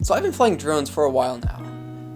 So I've been flying drones for a while now,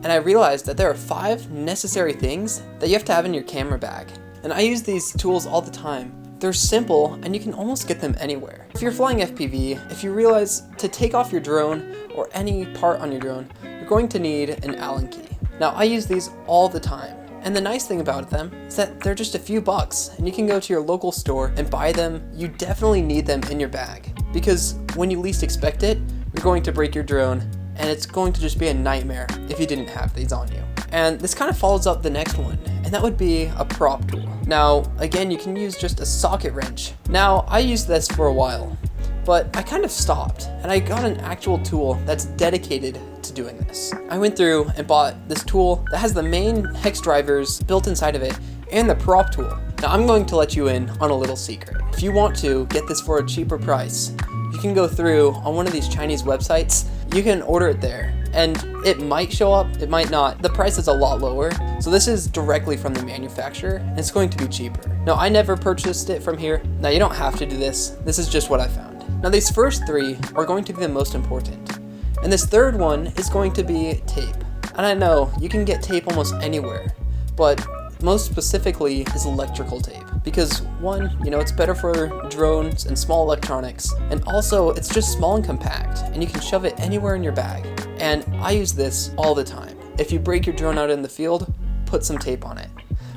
and I realized that there are 5 necessary things that you have to have in your camera bag. And I use these tools all the time. They're simple, and you can almost get them anywhere. If you're flying FPV, if you realize to take off your drone or any part on your drone, you're going to need an Allen key. Now I use these all the time. And the nice thing about them is that they're just a few bucks, and you can go to your local store and buy them. You definitely need them in your bag, because when you least expect it, you're going to break your drone, and it's going to just be a nightmare if you didn't have these on you. And this kind of follows up the next one, and that would be a prop tool. Now, again, you can use just a socket wrench. Now, I used this for a while, but I kind of stopped, and I got an actual tool that's dedicated to doing this. I went through and bought this tool that has the main hex drivers built inside of it and the prop tool. Now, I'm going to let you in on a little secret. If you want to get this for a cheaper price, you can go through on one of these Chinese websites. You can order it there, and it might show up, it might not. The price is a lot lower, so this is directly from the manufacturer, and it's going to be cheaper. Now, I never purchased it from here. Now, you don't have to do this. This is just what I found. Now, these first 3 are going to be the most important, and this third one is going to be tape. And I know you can get tape almost anywhere, but most specifically is electrical tape, because one, it's better for drones and small electronics, and also it's just small and compact, and you can shove it anywhere in your bag. And I use this all the time. If you break your drone out in the field, put some tape on it.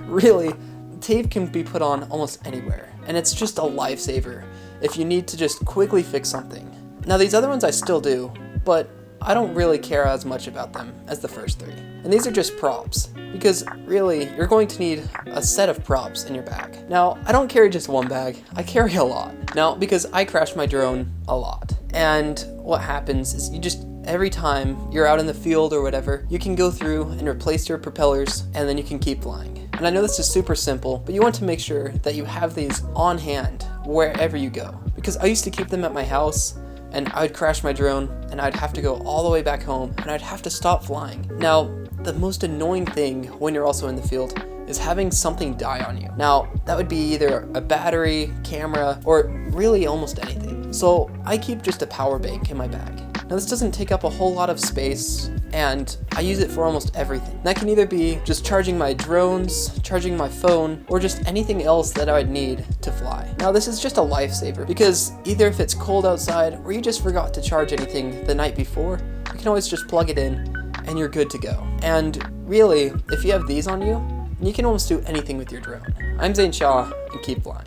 Really, tape can be put on almost anywhere, and it's just a lifesaver if you need to just quickly fix something. Now, these other ones I still do, but I don't really care as much about them as the first 3. And these are just props, because really, you're going to need a set of props in your bag. Now, I don't carry just one bag, I carry a lot. Now, because I crash my drone a lot, and what happens is every time you're out in the field or whatever, you can go through and replace your propellers, and then you can keep flying. And I know this is super simple, but you want to make sure that you have these on hand wherever you go. Because I used to keep them at my house, and I would crash my drone, and I'd have to go all the way back home, and I'd have to stop flying. Now, the most annoying thing when you're also in the field is having something die on you. Now, that would be either a battery, camera, or really almost anything. So I keep just a power bank in my bag. Now, this doesn't take up a whole lot of space, and I use it for almost everything. That can either be just charging my drones, charging my phone, or just anything else that I would need to fly. Now, this is just a lifesaver, because either if it's cold outside or you just forgot to charge anything the night before, you can always just plug it in and you're good to go. And really, if you have these on you, you can almost do anything with your drone. I'm Zane Shaw, and keep flying.